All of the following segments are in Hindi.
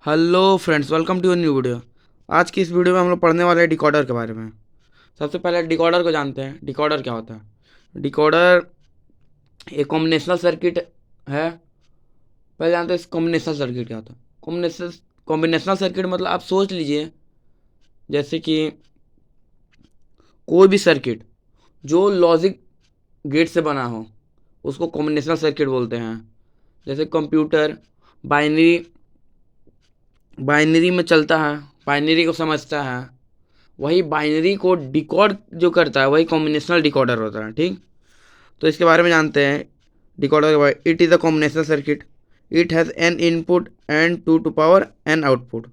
Hello friends, welcome to new video. आज की इस वीडियो में हम लोग पढ़ने वाले हैं डिकोडर के बारे में। सबसे पहले डिकोडर को जानते हैं। डिकोडर क्या होता है? डिकोडर एक कॉम्बिनेशनल सर्किट है। पहले जानते हैं कॉम्बिनेशनल सर्किट क्या होता है। कॉम्बिनेशनल सर्किट मतलब आप सोच लीजिए, जैसे कि कोई भी सर्किट जो लॉजिक गेट से बना हो उसको कॉम्बिनेशनल सर्किट बोलते हैं। जैसे कंप्यूटर बाइनरी बाइनरी में चलता है, बाइनरी को समझता है, वही बाइनरी को डिकोड जो करता है वही कॉम्बिनेशनल डिकोडर होता है। ठीक, तो इसके बारे में जानते हैं। डिकोडर के बारे, it is a combinational circuit. It has n input and two to power n output.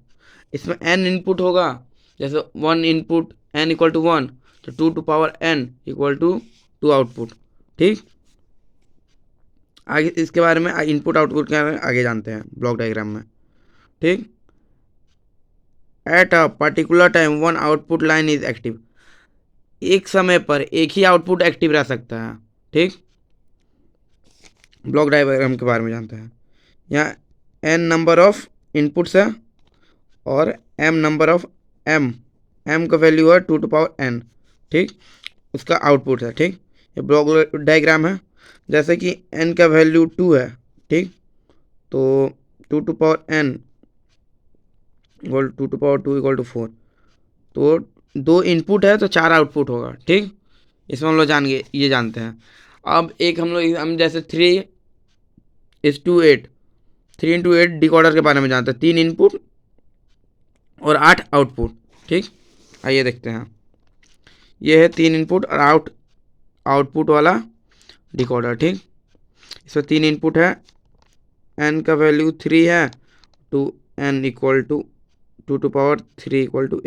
इसमें एन इनपुट होगा, जैसे one input n equal to one, तो two to power n equal to two output. ठीक, आगे इसके बारे में इनपुट आउटपुट के बारे में आगे जानते हैं ब्लॉक डायग्राम में। ठीक, at a particular time one output line is active. एक समय पर एक ही आउटपुट एक्टिव रह सकता है। ठीक, ब्लॉक डायग्राम के बारे में जानते हैं। यहाँ एन नंबर ऑफ इनपुट्स है और m number of m m का वैल्यू है टू टू पावर एन। ठीक, उसका आउटपुट है। ठीक, ये ब्लॉक डायग्राम है। जैसे कि एन का वैल्यू टू है, ठीक, तो two to power n equal to to power two equal to four. तो दो इनपुट है तो चार आउटपुट होगा। ठीक, इसमें हम लोग ये जानते हैं। अब एक हम जैसे 3:8 3 × 8 डिकोडर के बारे में जानते हैं। 3 इनपुट और 8 आउटपुट। ठीक, आइए देखते हैं। ये है 3 इनपुट और आउटपुट वाला डिकोडर। ठीक, इसमें 3 इनपुट है, एन का वैल्यू 3 है, two n equal to two to power 3 equal to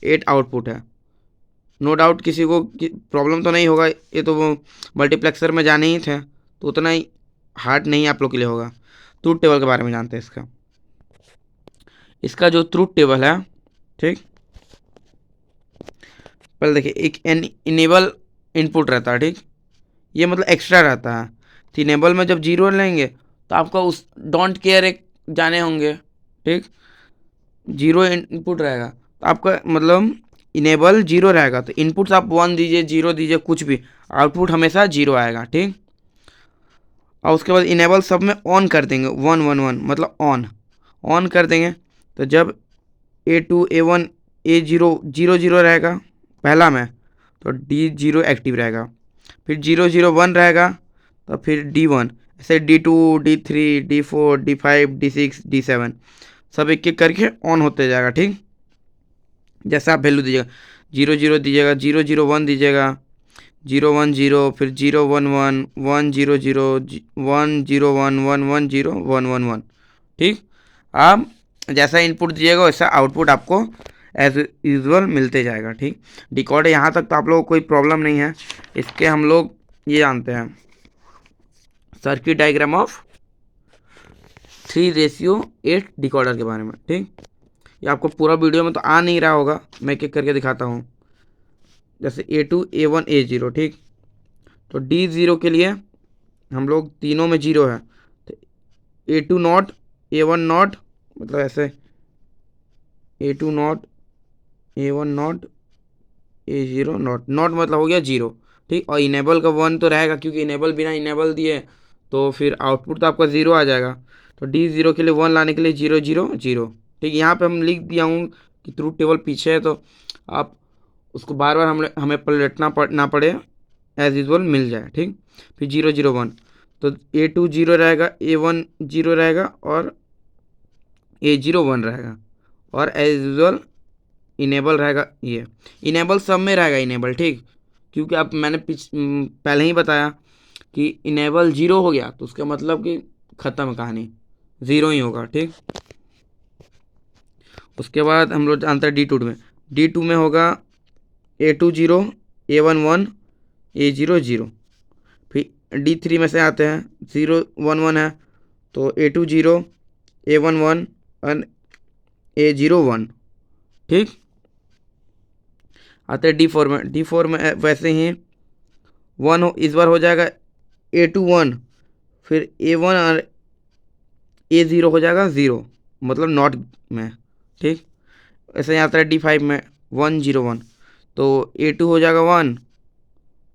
8 output है। नो डाउट किसी को प्रॉब्लम तो नहीं होगा, ये तो वो मल्टीप्लेक्सर में जाने ही थे, तो उतना ही हार्ड नहीं आप लोग के लिए होगा। ट्रूथ टेबल के बारे में जानते हैं। इसका जो ट्रूथ टेबल है, ठीक, पहले देखिए, एक इनेबल इनपुट रहता है। ठीक, ये मतलब एक्स्ट्रा रहता है। तो इनेबल में जब जीरो लेंगे तो आपका उस डोंट केयर एक जाने होंगे। ठीक, जीरो इनपुट रहेगा तो आपका मतलब इनेबल जीरो रहेगा, तो इनपुट्स आप 1 दीजिए, 0 दीजिए, कुछ भी, आउटपुट हमेशा 0 आएगा। ठीक, और उसके बाद इनेबल सब में ऑन कर देंगे, 1 1 1 मतलब ऑन कर देंगे। तो जब A2 A1 A0 0 0 रहेगा पहला में, तो D0 एक्टिव रहेगा। फिर 0 0 1 रहेगा, तो फिर D1, ऐसे D2 D3 D4 D5 D6 D7 सब एक एक करके ऑन होते जाएगा। ठीक, जैसे आप वैल्यू दीजिएगा, 0 0 दीजिएगा, 0 0 1 दीजिएगा, 0 1 0, फिर 0 1 1 1 0 0 1 0 1 1 1 0 1 1 1। ठीक, आप जैसा इनपुट दीजिएगा वैसा आउटपुट आपको एज यूजुअल मिलते जाएगा। ठीक, डिकोड यहाँ तक तो आप लोगों को कोई प्रॉब्लम नहीं है। इसके हम लोग ये जानते हैं, सर्किट डायग्राम ऑफ 3:8 डिकोडर के बारे में। ठीक, ये आपको पूरा वीडियो में तो आ नहीं रहा होगा, मैं एक एक करके दिखाता हूँ। जैसे A2 A1 A0। ठीक, तो D0 के लिए हम लोग तीनों में 0 है, तो A2 नॉट A1 नॉट, मतलब ऐसे A2 not A1 not A0 not, मतलब हो गया 0। ठीक, और इनेबल का 1 तो रहेगा, क्योंकि इनेबल बिना इनेबल दिए तो फिर आउटपुट तो आपका 0 आ जाएगा। तो D0 के लिए 1 लाने के लिए 0 0 0। ठीक, यहाँ पे हम लिख दिया हूँ कि ट्रूथ टेबल पीछे है, तो आप उसको बार बार हमें पलटना ना पड़े, एज यूजल मिल जाए। ठीक, फिर 0 0 1, तो A2 0 रहेगा, A1 0 रहेगा और A0 1 रहेगा, और एज यूजल इनेबल रहेगा। ये इनेबल सब में रहेगा इनेबल। ठीक, क्योंकि अब मैंने पहले ही बताया कि इनेबल 0 हो गया तो उसका मतलब कि ख़त्म कहानी, 0 ही होगा। ठीक, उसके बाद हम लोग जानते हैं D2 में होगा A2 0 A1 1 A0 0। फिर D3 में से आते हैं, 0 1 1 है, तो A2 0 A1 1 और A0 1। ठीक, आते हैं D4 में वैसे ही 1 इस बार हो जाएगा A2 1, फिर A1 और A0 हो जाएगा 0, मतलब नॉट में, ठीक। ऐसे यहाँ आता है D5 में 1 0 1, तो A2 हो जाएगा 1,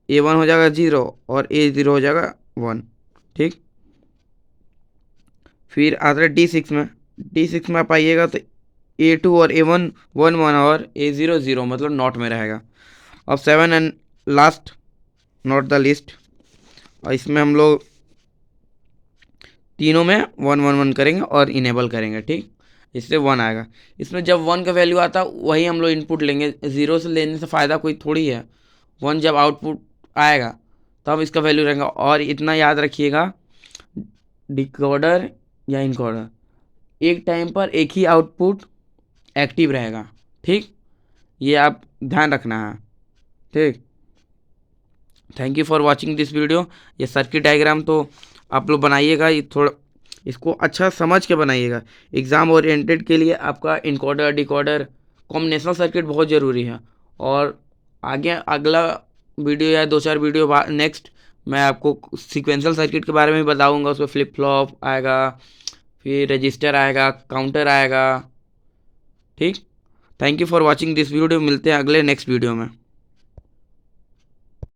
A1 हो जाएगा 0 और A0 हो जाएगा 1, ठीक। फिर आता है D6 में, D6 में आप आइएगा तो A2 और A1 1 1 और A0 0, मतलब नॉट में रहेगा। अब 7 and last not the list, और इसमें हम लोग तीनों में 1 1 1 करेंगे और इनेबल करेंगे, ठीक। इससे 1 आएगा। इसमें जब 1 का वैल्यू आता वही हम लोग इनपुट लेंगे, 0 से लेने से फ़ायदा कोई थोड़ी है। 1 जब आउटपुट आएगा तब इसका वैल्यू रहेगा। और इतना याद रखिएगा, डिकोडर या इनकोडर एक टाइम पर एक ही आउटपुट एक्टिव रहेगा, ठीक। ये आप ध्यान रखना है, ठीक। Thank you for watching this video. ये सर्किट डायग्राम तो आप लोग बनाइएगा, ये थोड़ा इसको अच्छा समझ के बनाइएगा। एग्ज़ाम ओरिएंटेड के लिए आपका इनकोडर डिकोडर कॉम्बिनेशनल सर्किट बहुत ज़रूरी है। और आगे अगला वीडियो या 2-4 वीडियो नेक्स्ट मैं आपको सीक्वेंशियल सर्किट के बारे में बताऊंगा। उसमें फ्लिप फ्लॉप आएगा, फिर रजिस्टर आएगा, काउंटर आएगा, ठीक। Thank you for watching this video. मिलते हैं अगले नेक्स्ट वीडियो में।